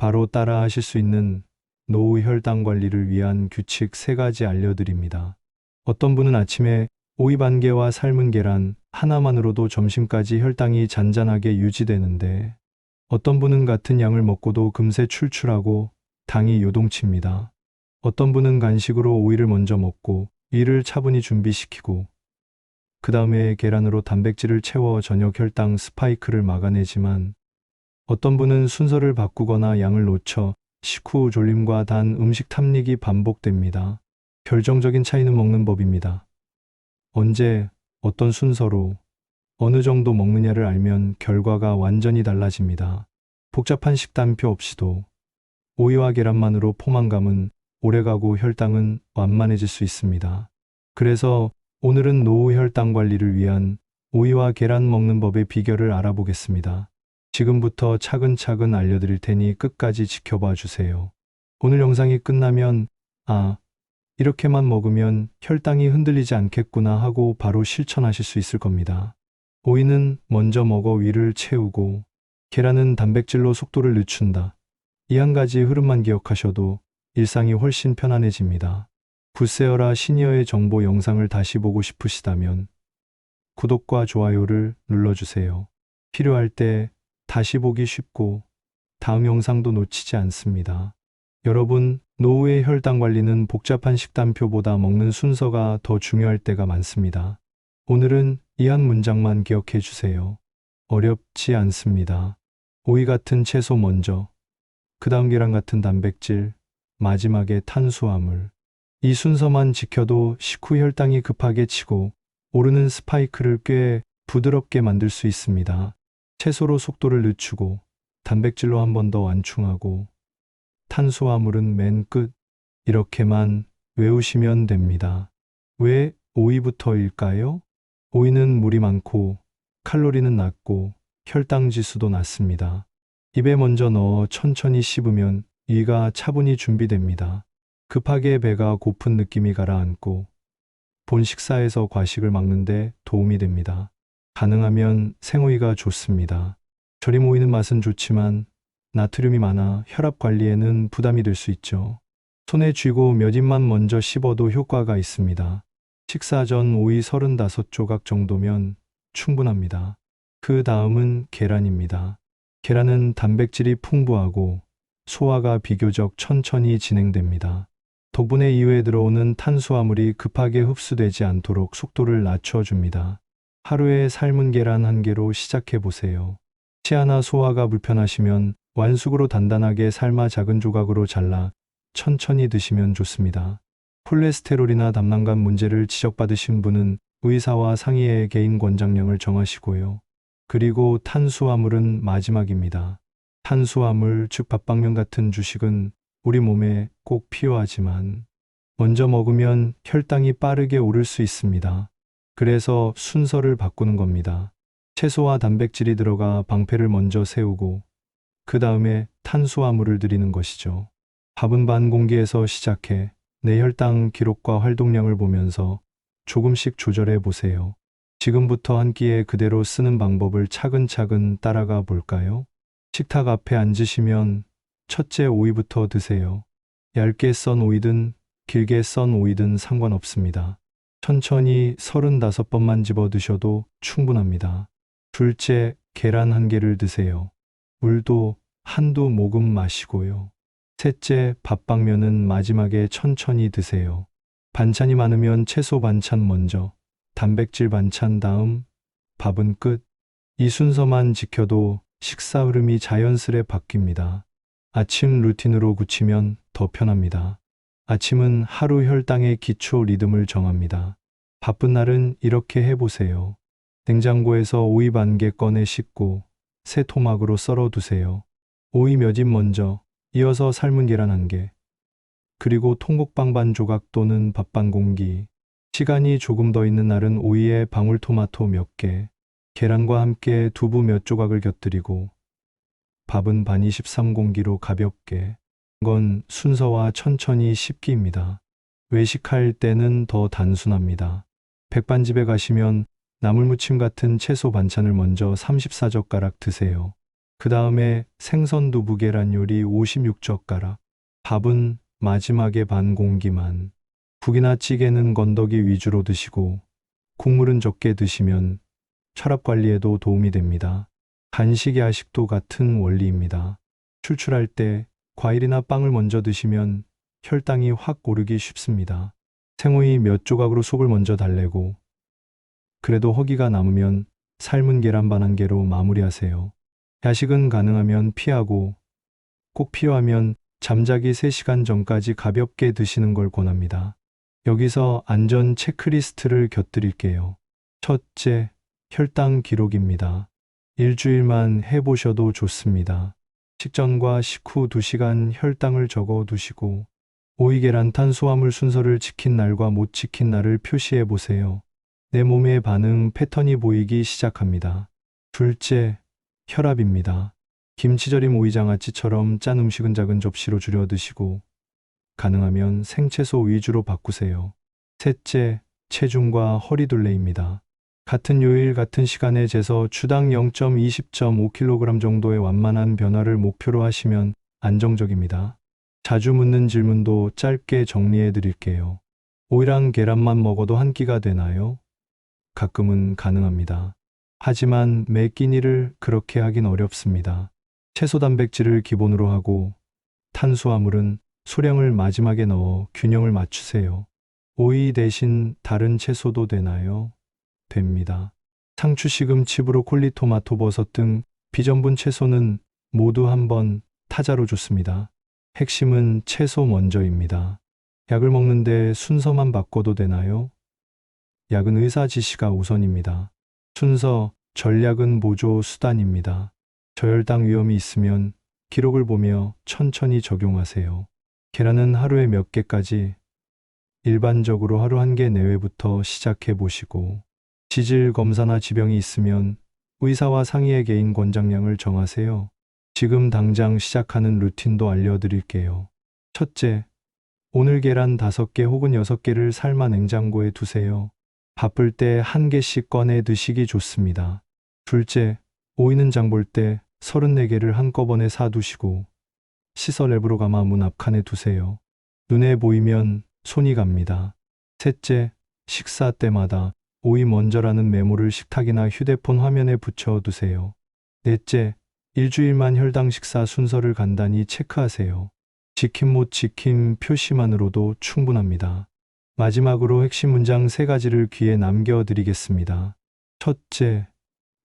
바로 따라 하실 수 있는 노후 혈당 관리를 위한 규칙 3가지 알려드립니다. 어떤 분은 아침에 오이 반 개와 삶은 계란 하나만으로도 점심까지 혈당이 잔잔하게 유지되는데, 어떤 분은 같은 양을 먹고도 금세 출출하고 당이 요동칩니다. 어떤 분은 간식으로 오이를 먼저 먹고 이를 차분히 준비시키고 그 다음에 계란으로 단백질을 채워 저녁 혈당 스파이크를 막아내지만, 어떤 분은 순서를 바꾸거나 양을 놓쳐 식후 졸림과 단 음식 탐닉이 반복됩니다. 결정적인 차이는 먹는 법입니다. 언제, 어떤 순서로, 어느 정도 먹느냐를 알면 결과가 완전히 달라집니다. 복잡한 식단표 없이도 오이와 계란만으로 포만감은 오래가고 혈당은 완만해질 수 있습니다. 그래서 오늘은 노후 혈당 관리를 위한 오이와 계란 먹는 법의 비결을 알아보겠습니다. 지금부터 차근차근 알려드릴 테니 끝까지 지켜봐 주세요. 오늘 영상이 끝나면 이렇게만 먹으면 혈당이 흔들리지 않겠구나 하고 바로 실천하실 수 있을 겁니다. 오이는 먼저 먹어 위를 채우고, 계란은 단백질로 속도를 늦춘다. 이 한 가지 흐름만 기억하셔도 일상이 훨씬 편안해집니다. 굿세어라 시니어의 정보 영상을 다시 보고 싶으시다면 구독과 좋아요를 눌러주세요. 필요할 때 다시 보기 쉽고 다음 영상도 놓치지 않습니다. 여러분, 노후의 혈당 관리는 복잡한 식단표보다 먹는 순서가 더 중요할 때가 많습니다. 오늘은 이 한 문장만 기억해 주세요. 어렵지 않습니다. 오이 같은 채소 먼저, 그 다음 계란 같은 단백질, 마지막에 탄수화물. 이 순서만 지켜도 식후 혈당이 급하게 치고 오르는 스파이크를 꽤 부드럽게 만들 수 있습니다. 채소로 속도를 늦추고, 단백질로 한 번 더 완충하고, 탄수화물은 맨 끝. 이렇게만 외우시면 됩니다. 왜 오이부터일까요? 오이는 물이 많고 칼로리는 낮고 혈당 지수도 낮습니다. 입에 먼저 넣어 천천히 씹으면 위가 차분히 준비됩니다. 급하게 배가 고픈 느낌이 가라앉고 본 식사에서 과식을 막는데 도움이 됩니다. 가능하면 생오이가 좋습니다. 절임 오이는 맛은 좋지만 나트륨이 많아 혈압 관리에는 부담이 될 수 있죠. 손에 쥐고 몇 입만 먼저 씹어도 효과가 있습니다. 식사 전 오이 35조각 정도면 충분합니다. 그 다음은 계란입니다. 계란은 단백질이 풍부하고 소화가 비교적 천천히 진행됩니다. 덕분에 이후에 들어오는 탄수화물이 급하게 흡수되지 않도록 속도를 낮춰줍니다. 하루에 삶은 계란 1개로 시작해 보세요. 치아나 소화가 불편하시면 완숙으로 단단하게 삶아 작은 조각으로 잘라 천천히 드시면 좋습니다. 콜레스테롤이나 담낭관 문제를 지적받으신 분은 의사와 상의해 개인 권장량을 정하시고요. 그리고 탄수화물은 마지막입니다. 탄수화물, 즉 밥방면 같은 주식은 우리 몸에 꼭 필요하지만 먼저 먹으면 혈당이 빠르게 오를 수 있습니다. 그래서 순서를 바꾸는 겁니다. 채소와 단백질이 들어가 방패를 먼저 세우고 그 다음에 탄수화물을 드리는 것이죠. 밥은 반 공기에서 시작해 내 혈당 기록과 활동량을 보면서 조금씩 조절해 보세요. 지금부터 한 끼에 그대로 쓰는 방법을 차근차근 따라가 볼까요? 식탁 앞에 앉으시면 첫째 오이부터 드세요. 얇게 썬 오이든 길게 썬 오이든 상관없습니다. 천천히 35번만 집어 드셔도 충분합니다. 둘째, 계란 1개를 드세요. 물도 한두 모금 마시고요. 셋째, 밥방면은 마지막에 천천히 드세요. 반찬이 많으면 채소 반찬 먼저, 단백질 반찬 다음, 밥은 끝. 이 순서만 지켜도 식사 흐름이 자연스레 바뀝니다. 아침 루틴으로 굳히면 더 편합니다. 아침은 하루 혈당의 기초 리듬을 정합니다. 바쁜 날은 이렇게 해보세요. 냉장고에서 오이 1개 꺼내 씻고 새 토막으로 썰어 두세요. 오이 몇 입 먼저, 이어서 삶은 계란 1개, 그리고 통곡방 반 조각 또는 밥 반 공기. 시간이 조금 더 있는 날은 오이에 방울토마토 몇 개, 계란과 함께 두부 몇 조각을 곁들이고 밥은 반 23공기로 가볍게. 이건 순서와 천천히 씹기입니다. 외식할 때는 더 단순합니다. 백반집에 가시면 나물무침 같은 채소 반찬을 먼저 34젓가락 드세요. 그 다음에 생선 두부 계란 요리 56젓가락. 밥은 마지막에 반 공기만. 국이나 찌개는 건더기 위주로 드시고 국물은 적게 드시면 혈압 관리에도 도움이 됩니다. 간식이 아식도 같은 원리입니다. 출출할 때 과일이나 빵을 먼저 드시면 혈당이 확 오르기 쉽습니다. 생오이 몇 조각으로 속을 먼저 달래고 그래도 허기가 남으면 삶은 계란 반 한 개로 마무리하세요. 야식은 가능하면 피하고 꼭 필요하면 잠자기 3시간 전까지 가볍게 드시는 걸 권합니다. 여기서 안전 체크리스트를 곁드릴게요. 첫째, 혈당 기록입니다. 일주일만 해보셔도 좋습니다. 식전과 식후 2시간 혈당을 적어 두시고 오이 계란 탄수화물 순서를 지킨 날과 못 지킨 날을 표시해 보세요. 내 몸의 반응 패턴이 보이기 시작합니다. 둘째, 혈압입니다. 김치절임 오이장아찌처럼 짠 음식은 작은 접시로 줄여 드시고 가능하면 생채소 위주로 바꾸세요. 셋째, 체중과 허리둘레입니다. 같은 요일 같은 시간에 재서 주당 0.20.5kg 정도의 완만한 변화를 목표로 하시면 안정적입니다. 자주 묻는 질문도 짧게 정리해 드릴게요. 오이랑 계란만 먹어도 한 끼가 되나요? 가끔은 가능합니다. 하지만 매 끼니를 그렇게 하긴 어렵습니다. 채소 단백질을 기본으로 하고 탄수화물은 소량을 마지막에 넣어 균형을 맞추세요. 오이 대신 다른 채소도 되나요? 됩니다. 상추, 시금치, 브로콜리, 토마토, 버섯 등 비전분 채소는 모두 한번 타자로 좋습니다. 핵심은 채소 먼저입니다. 약을 먹는데 순서만 바꿔도 되나요? 약은 의사 지시가 우선입니다. 순서, 전략은 보조 수단입니다. 저혈당 위험이 있으면 기록을 보며 천천히 적용하세요. 계란은 하루에 몇 개까지, 일반적으로 하루 1개 내외부터 시작해 보시고 지질 검사나 지병이 있으면 의사와 상의해 개인 권장량을 정하세요. 지금 당장 시작하는 루틴도 알려드릴게요. 첫째, 오늘 계란 5개 혹은 6개를 삶아 냉장고에 두세요. 바쁠 때 1개씩 꺼내 드시기 좋습니다. 둘째, 오이는 장볼 때 34개를 한꺼번에 사두시고 씻어 랩으로 감아 문 앞칸에 두세요. 눈에 보이면 손이 갑니다. 셋째, 식사 때마다 오이 먼저라는 메모를 식탁이나 휴대폰 화면에 붙여 두세요. 넷째, 일주일만 혈당 식사 순서를 간단히 체크하세요. 지킴 못 지킴 표시만으로도 충분합니다. 마지막으로 핵심 문장 3가지를 귀에 남겨드리겠습니다. 첫째,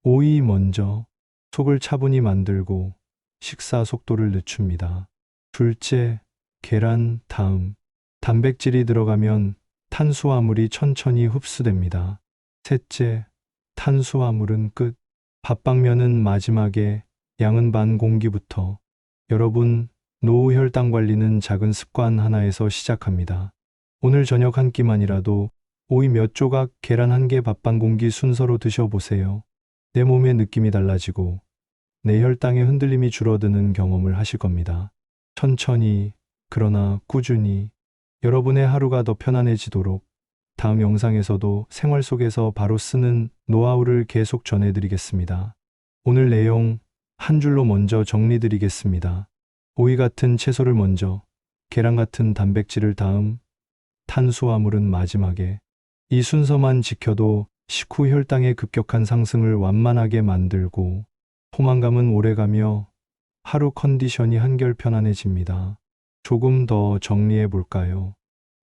오이 먼저 속을 차분히 만들고 식사 속도를 늦춥니다. 둘째, 계란 다음. 단백질이 들어가면 탄수화물이 천천히 흡수됩니다. 셋째, 탄수화물은 끝. 밥방면은 마지막에 양은 반 공기부터. 여러분, 노후 혈당 관리는 작은 습관 하나에서 시작합니다. 오늘 저녁 한 끼만이라도 오이 몇 조각, 계란 1개, 밥 반 공기 순서로 드셔보세요. 내 몸의 느낌이 달라지고 내 혈당의 흔들림이 줄어드는 경험을 하실 겁니다. 천천히, 그러나 꾸준히 여러분의 하루가 더 편안해지도록 다음 영상에서도 생활 속에서 바로 쓰는 노하우를 계속 전해드리겠습니다. 오늘 내용 한 줄로 먼저 정리드리겠습니다. 오이 같은 채소를 먼저, 계란 같은 단백질을 다음, 탄수화물은 마지막에. 이 순서만 지켜도 식후 혈당의 급격한 상승을 완만하게 만들고 포만감은 오래가며 하루 컨디션이 한결 편안해집니다. 조금 더 정리해 볼까요?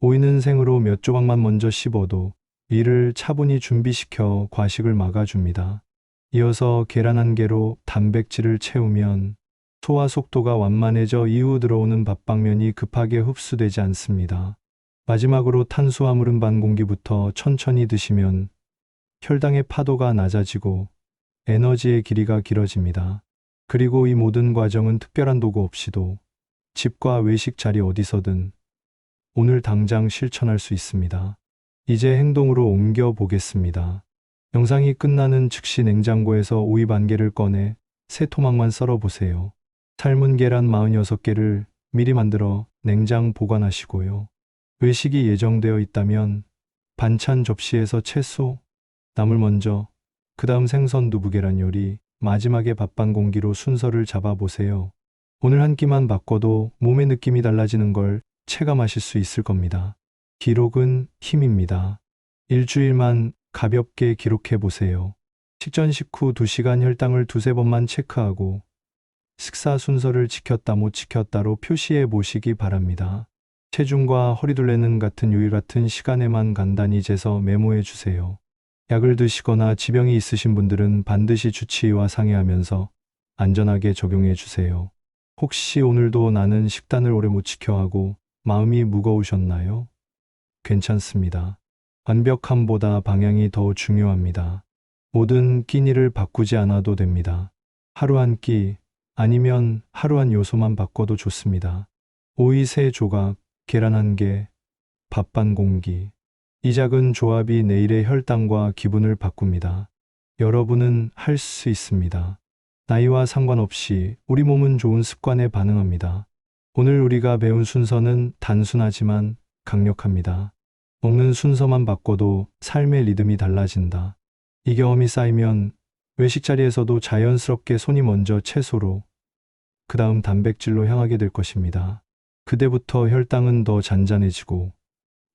오이는 생으로 몇 조각만 먼저 씹어도 이를 차분히 준비시켜 과식을 막아줍니다. 이어서 계란 1개로 단백질을 채우면 소화 속도가 완만해져 이후 들어오는 밥방면이 급하게 흡수되지 않습니다. 마지막으로 탄수화물은 반 공기부터 천천히 드시면 혈당의 파도가 낮아지고 에너지의 길이가 길어집니다. 그리고 이 모든 과정은 특별한 도구 없이도 집과 외식 자리 어디서든 오늘 당장 실천할 수 있습니다. 이제 행동으로 옮겨 보겠습니다. 영상이 끝나는 즉시 냉장고에서 오이 1개를 꺼내 새 토막만 썰어 보세요. 삶은 계란 46개를 미리 만들어 냉장 보관하시고요. 외식이 예정되어 있다면 반찬 접시에서 채소, 나물 먼저, 그 다음 생선 두부 계란 요리, 마지막에 밥 반 공기로 순서를 잡아보세요. 오늘 한 끼만 바꿔도 몸의 느낌이 달라지는 걸 체감하실 수 있을 겁니다. 기록은 힘입니다. 일주일만 가볍게 기록해 보세요. 식전 식후 2시간 혈당을 두세 번만 체크하고 식사 순서를 지켰다 못 지켰다로 표시해 보시기 바랍니다. 체중과 허리둘레는 같은 요일 같은 시간에만 간단히 재서 메모해 주세요. 약을 드시거나 지병이 있으신 분들은 반드시 주치의와 상의하면서 안전하게 적용해 주세요. 혹시 오늘도 나는 식단을 오래 못 지켜 하고 마음이 무거우셨나요? 괜찮습니다. 완벽함보다 방향이 더 중요합니다. 모든 끼니를 바꾸지 않아도 됩니다. 하루 한 끼, 아니면 하루 한 요소만 바꿔도 좋습니다. 오이 3조각, 계란 1개, 밥 반 공기. 이 작은 조합이 내일의 혈당과 기분을 바꿉니다. 여러분은 할 수 있습니다. 나이와 상관없이 우리 몸은 좋은 습관에 반응합니다. 오늘 우리가 배운 순서는 단순하지만 강력합니다. 먹는 순서만 바꿔도 삶의 리듬이 달라진다. 이 경험이 쌓이면 외식 자리에서도 자연스럽게 손이 먼저 채소로, 그 다음 단백질로 향하게 될 것입니다. 그때부터 혈당은 더 잔잔해지고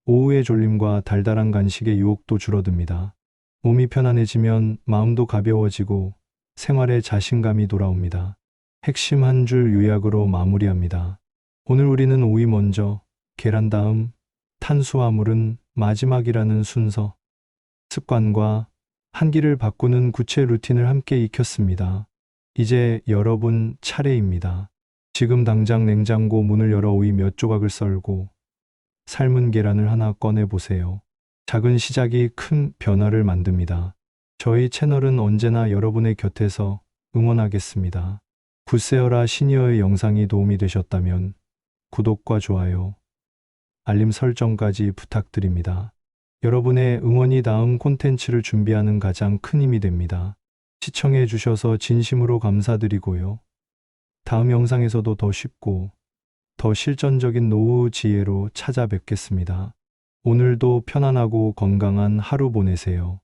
오후의 졸림과 달달한 간식의 유혹도 줄어듭니다. 몸이 편안해지면 마음도 가벼워지고 생활에 자신감이 돌아옵니다. 핵심 한 줄 요약으로 마무리합니다. 오늘 우리는 오이 먼저, 계란 다음, 탄수화물은 마지막이라는 순서, 습관과 한 끼를 바꾸는 구체 루틴을 함께 익혔습니다. 이제 여러분 차례입니다. 지금 당장 냉장고 문을 열어 오이 몇 조각을 썰고 삶은 계란을 하나 꺼내 보세요. 작은 시작이 큰 변화를 만듭니다. 저희 채널은 언제나 여러분의 곁에서 응원하겠습니다. 굿세어라 시니어의 영상이 도움이 되셨다면 구독과 좋아요, 알림 설정까지 부탁드립니다. 여러분의 응원이 다음 콘텐츠를 준비하는 가장 큰 힘이 됩니다. 시청해 주셔서 진심으로 감사드리고요. 다음 영상에서도 더 쉽고 더 실전적인 노후 지혜로 찾아뵙겠습니다. 오늘도 편안하고 건강한 하루 보내세요.